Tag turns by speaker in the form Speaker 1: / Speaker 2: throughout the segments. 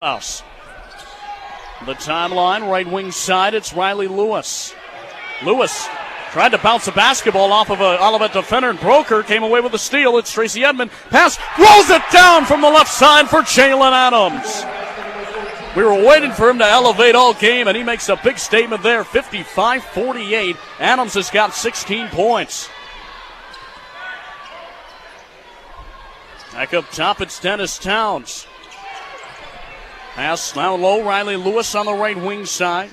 Speaker 1: House. The timeline, right wing side, it's Riley Lewis. Lewis tried to bounce the basketball off of an Olivet defender, and Broker came away with a steal. It's Tracy Edmond. Pass, rolls it down from the left side for Jalen Adams. We were waiting for him to elevate all game, and he makes a big statement there. 55-48. Adams has got 16 points. Back up top, it's Dennis Towns. Pass now low, Riley Lewis on the right wing side.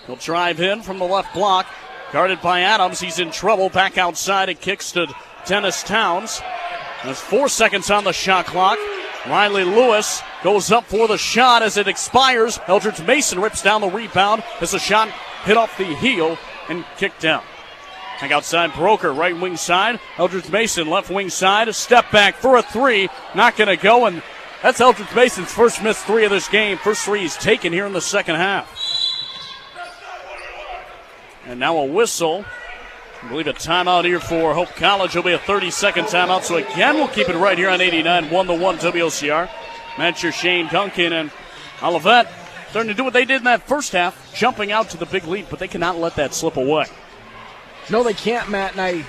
Speaker 1: He'll drive in from the left block. Guarded by Adams, he's in trouble. Back outside, it kicks to Dennis Towns. There's 4 seconds on the shot clock. Riley Lewis goes up for the shot as it expires. Eldridge Mason rips down the rebound as the shot hit off the heel and kicked down. Back outside, Broker, right wing side. Eldridge Mason, left wing side. A step back for a three. Not going to go, and that's Eldridge Mason's first missed three of this game. First three he's taken here in the second half. And now a whistle. I believe a timeout here for Hope College. It'll be a 30-second timeout. So again, we'll keep it right here on 89, 1-1 WOCR. Matt Scher, Shane Duncan, and Olivet starting to do what they did in that first half, jumping out to the big lead, but they cannot let that slip away.
Speaker 2: No, they can't, Matt, and I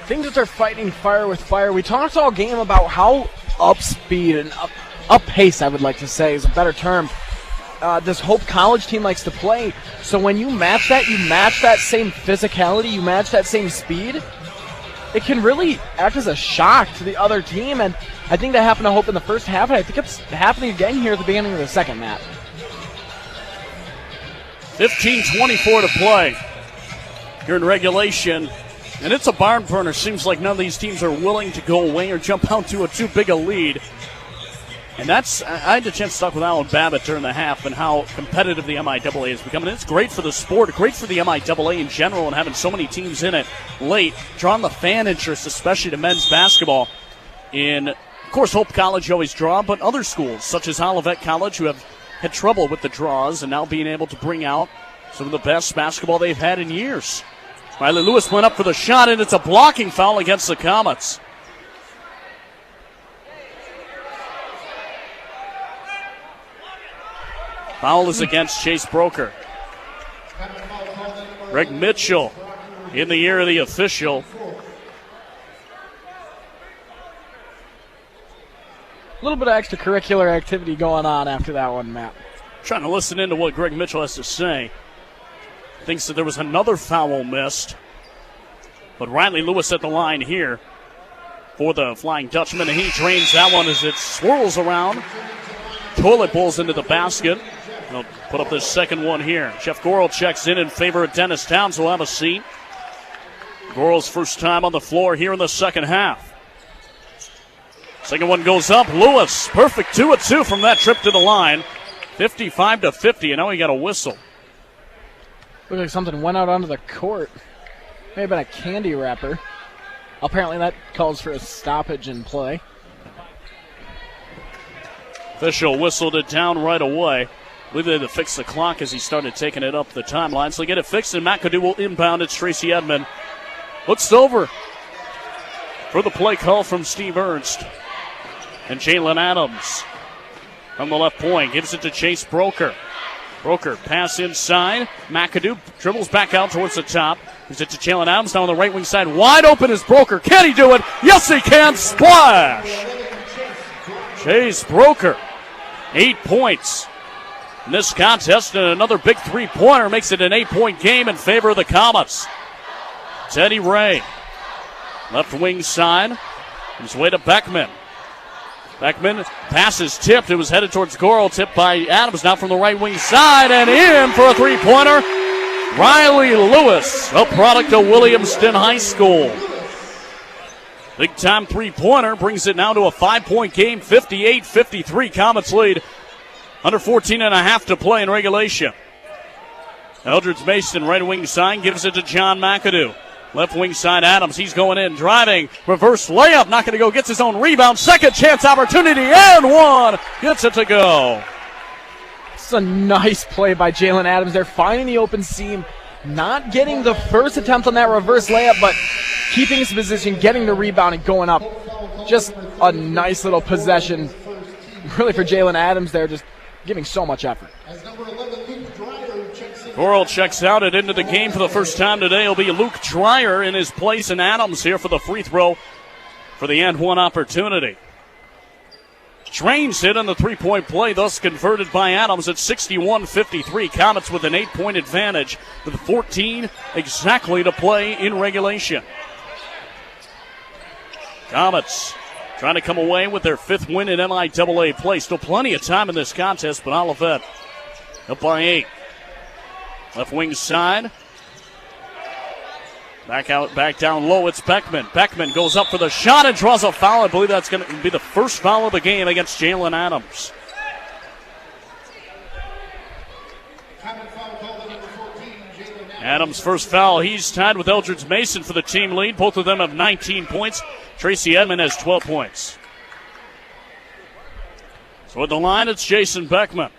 Speaker 2: think that they're fighting fire with fire. We talked all game about how up speed and up pace, I would like to say, is a better term, this Hope College team likes to play. So when you match that same physicality, you match that same speed, it can really act as a shock to the other team. And I think that happened to Hope in the first half, and I think it's happening again here at the beginning of the second, Matt.
Speaker 1: 15:24 to play here in regulation. And it's a barn burner. Seems like none of these teams are willing to go away or jump out to a too big a lead. And I had a chance to talk with Alan Babbitt during the half and how competitive the MIAA has become. And it's great for the sport, great for the MIAA in general, and having so many teams in it late, drawing the fan interest, especially to men's basketball. Of course, Hope College you always draw, but other schools, such as Olivet College, who have had trouble with the draws and now being able to bring out some of the best basketball they've had in years. Riley Lewis went up for the shot, and it's a blocking foul against the Comets. Foul is against Chase Broker. Greg Mitchell in the ear of the official.
Speaker 2: A little bit of extracurricular activity going on after that one, Matt.
Speaker 1: Trying to listen into what Greg Mitchell has to say. Thinks that there was another foul missed. But Riley Lewis at the line here for the Flying Dutchman, and he drains that one as it swirls around. Toilet bowls into the basket. He'll put up this second one here. Jeff Gorel checks in favor of Dennis Towns, who will have a seat. Gorel's first time on the floor here in the second half. Second one goes up. Lewis, perfect 2 of 2 from that trip to the line. 55-50, and now he got a whistle.
Speaker 2: Looks like something went out onto the court. May have been a candy wrapper. Apparently that calls for a stoppage in play.
Speaker 1: Official whistled it down right away. I believe they had to fix the clock as he started taking it up the timeline. So they get it fixed, and McAdoo will inbound. It's Tracy Edmond. Looks over for the play call from Steve Ernst. And Jalen Adams from the left point gives it to Chase Broker. Broker, pass inside. McAdoo dribbles back out towards the top. Gives it to Jalen Adams down on the right wing side. Wide open is Broker. Can he do it? Yes, he can. Splash! Chase Broker, 8 points in this contest, and another big three-pointer makes it an 8-point game in favor of the Comets. Teddy Ray, left wing side, his way to Beckman. Beckman passes tipped. It was headed towards Gorel, tipped by Adams, now from the right wing side, and in for a three-pointer. Riley Lewis, a product of Williamston High School. Big-time three-pointer brings it now to a 5-point game, 58-53. Comets lead. Under 14 and a half to play in regulation. Eldridge Mason, right wing side, gives it to John McAdoo. Left wing side, Adams. He's going in, driving, reverse layup, not going to go, gets his own rebound. Second chance opportunity, and one. Gets it to go.
Speaker 2: It's a nice play by Jalen Adams. They're finding the open seam, not getting the first attempt on that reverse layup, but keeping his position, getting the rebound, and going up. Just a nice little possession, really, for Jalen Adams there. Just giving so much effort.
Speaker 1: Coral checks out and into the game for the first time today. It'll be Luke Dreyer in his place, and Adams here for the free throw for the and one opportunity. Strange hit on the three-point play, thus converted by Adams at 61-53. Comets with an 8-point advantage with 14 exactly to play in regulation. Comets trying to come away with their 5th win in MIAA play. Still plenty of time in this contest, but Olivet up by 8. Left wing side. Back down low, it's Beckman. Beckman goes up for the shot and draws a foul. I believe that's going to be the first foul of the game against Jalen Adams. Adams' first foul. He's tied with Eldridge Mason for the team lead. Both of them have 19 points. Tracy Edmond has 12 points. So at the line, it's Jason Beckman.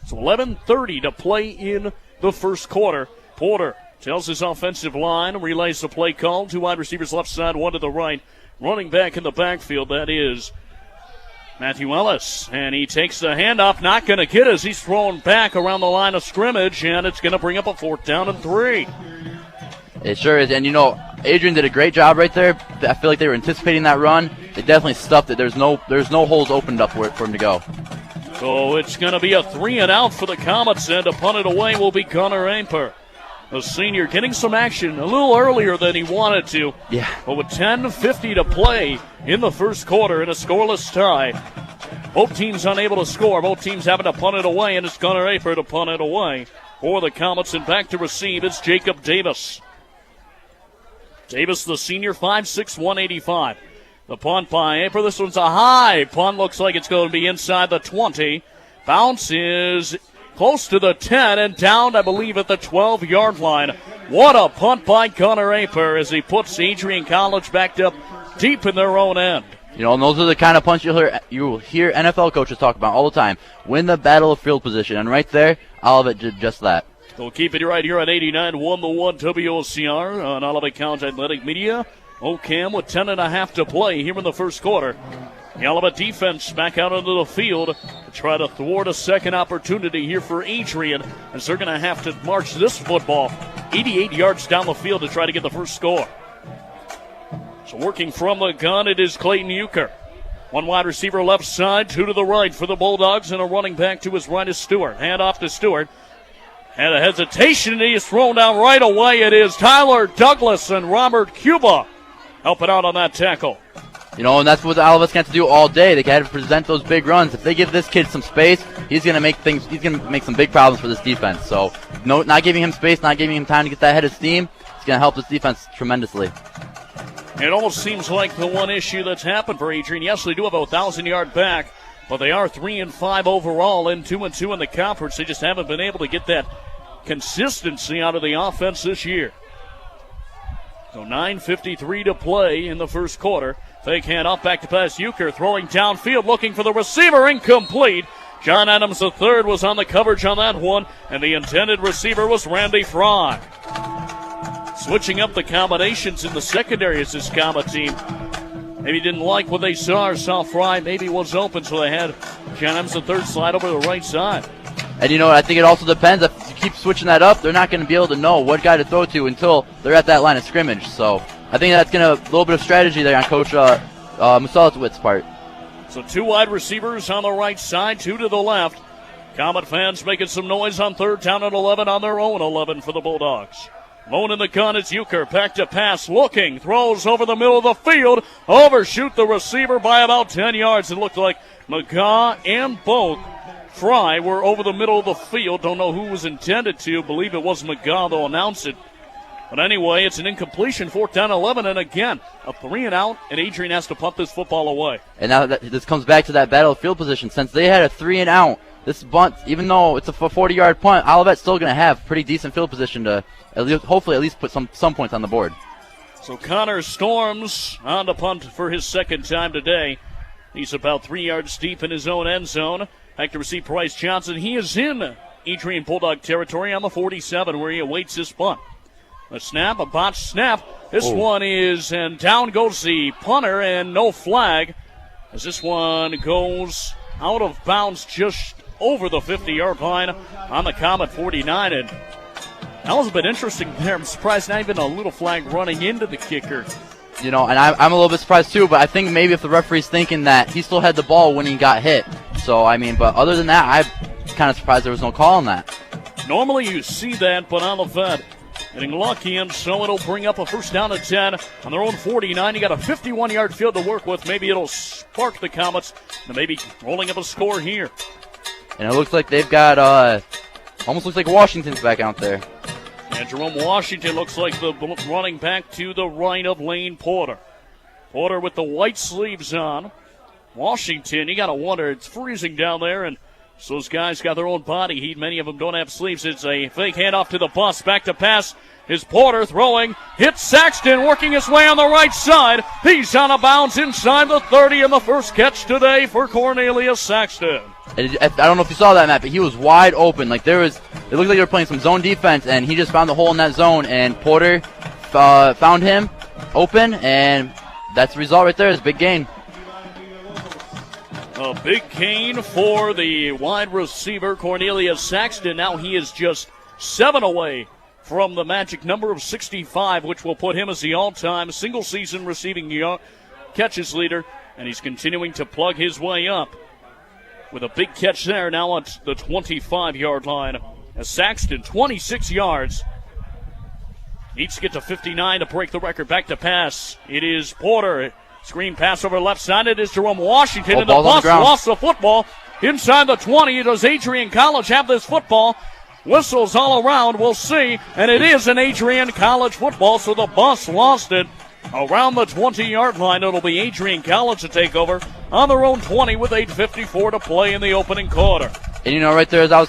Speaker 1: So 11:30 to play in the first quarter. Porter tells his offensive line, relays the play call. 2 wide receivers left side, 1 to the right. Running back in the backfield, that is Matthew Ellis. And he takes the handoff, not going to get as he's thrown back around the line of scrimmage, and it's going to bring up a 4th down and 3.
Speaker 3: It sure is. And, Adrian did a great job right there. I feel like they were anticipating that run. They definitely stuffed it. There's no holes opened up for him to go.
Speaker 1: So it's going to be a 3 and out for the Comets, and to punt it away will be Connor Amper. The senior getting some action a little earlier than he wanted to.
Speaker 3: Yeah.
Speaker 1: But with 10:50 to play in the first quarter in a scoreless tie, both teams unable to score. Both teams having to punt it away, and it's Connor Amper to punt it away for the Comets. And back to receive is Jacob Davis. Davis, the senior, 5'6", 185. The punt by Amper. This one's a high punt. Looks like it's going to be inside the 20. Bounce is close to the 10 and down, I believe, at the 12-yard line. What a punt by Connor Amper as he puts Adrian College backed up deep in their own end.
Speaker 3: And those are the kind of punts you'll hear NFL coaches talk about all the time. Win the battle of field position. And right there, Olivet did just that.
Speaker 1: We'll keep it right here on 89.1 The One WOCR on Olivet College Athletic Media. Ocam with 10.5 to play here in the first quarter. The Olivet defense back out onto the field to try to thwart a second opportunity here for Adrian, as they're going to have to march this football 88 yards down the field to try to get the first score. So working from the gun, it is Clayton Euchre. 1 wide receiver left side, 2 to the right for the Bulldogs, and a running back to his right is Stewart. Hand off to Stewart. Had a hesitation, and he is thrown down right away. It is Tyler Douglas and Robert Cuba helping out on that tackle.
Speaker 3: And that's what Olivet's got to do all day. They got to present those big runs. If they give this kid some space, he's going to make some big problems for this defense. So, not giving him space, not giving him time to get that head of steam, it's going to help this defense tremendously.
Speaker 1: It almost seems like the one issue that's happened for Adrian. Yes, they do have a 1,000-yard back, but they are 3-5 overall and 2-2 in the conference. They just haven't been able to get that consistency out of the offense this year. So 9:53 to play in the first quarter. Fake hand off, back to pass. Euchre throwing downfield, looking for the receiver, incomplete. John Adams III was on the coverage on that one, and the intended receiver was Randy Fry. Switching up the combinations in the secondary as this Comet team maybe didn't like what they saw or saw Fry maybe was open, so they had John Adams III slide over the right side.
Speaker 3: And I think it also depends. If you keep switching that up, they're not going to be able to know what guy to throw to until they're at that line of scrimmage. So I think that's going to a little bit of strategy there on Coach Muselitz's part.
Speaker 1: So 2 wide receivers on the right side, 2 to the left. Comet fans making some noise on 3rd down and 11 on their own 11 for the Bulldogs. Lone in the gun, it's Euchre. Back to pass, looking, throws over the middle of the field. Overshoot the receiver by about 10 yards. It looked like McGaw and both Fry were over the middle of the field. Don't know who was intended to. Believe it was McGaw. They'll announce it. But anyway, it's an incompletion. 4th down, 11, and again, a 3 and out, and Adrian has to punt this football away. And now
Speaker 3: this comes back to that battle of field position. Since they had a 3 and out, this bunt, even though it's a 40-yard punt, Olivet's still going to have pretty decent field position to hopefully at least put some points on the board.
Speaker 1: So Connor Storms on the punt for his 2nd time today. He's about 3 yards deep in his own end zone. Back to receive Bryce Johnson. He is in Adrian Bulldog territory on the 47 where he awaits his punt. A snap, a botched snap. This one is, and down goes the punter, and no flag, as this one goes out of bounds just over the 50-yard line on the Comet 49. And that was a bit interesting there. I'm surprised not even a little flag running into the kicker.
Speaker 3: You know, and I'm a little bit surprised too, but I think maybe if the referee's thinking that he still had the ball when he got hit. So, I mean, but other than that, I'm kind of surprised there was no call on that.
Speaker 1: Normally you see that, but Olivet getting lucky, and so it'll bring up a first down at 10 on their own 49. You got a 51-yard field to work with. Maybe it'll spark the Comets, and maybe rolling up a score here.
Speaker 3: And it looks like they've got, almost looks like Washington's back out there.
Speaker 1: And Jerome Washington looks like the running back to the right of Lane Porter. Porter with the white sleeves on. Washington, you got to wonder, it's freezing down there, and so those guys got their own body heat. Many of them don't have sleeves. It's a fake handoff to the bus. Back to pass is Porter throwing. Hits Saxton, working his way on the right side. He's out of bounds inside the 30, and the first catch today for Cornelius Saxton.
Speaker 3: I don't know if you saw that, Matt, but he was wide open. Like it looked like they were playing some zone defense, and he just found the hole in that zone, and Porter found him open, and that's the result right there. It's a big gain.
Speaker 1: A big gain for the wide receiver, Cornelius Saxton. Now he is just 7 away from the magic number of 65, which will put him as the all-time single-season receiving catches leader, and he's continuing to plug his way up with a big catch there now at the 25-yard line. As Saxton, 26 yards, needs to get to 59 to break the record. Back to pass. It is Porter. Screen pass over left side. It is Jerome Washington, and the bus lost the football inside the 20. Does Adrian College have this football? Whistles all around. We'll see. And it is an Adrian College football, so the bus lost it around the 20-yard line. It'll be Adrian College to take over on their own 20 with 8:54 to play in the opening quarter.
Speaker 3: And, you know, right there as I was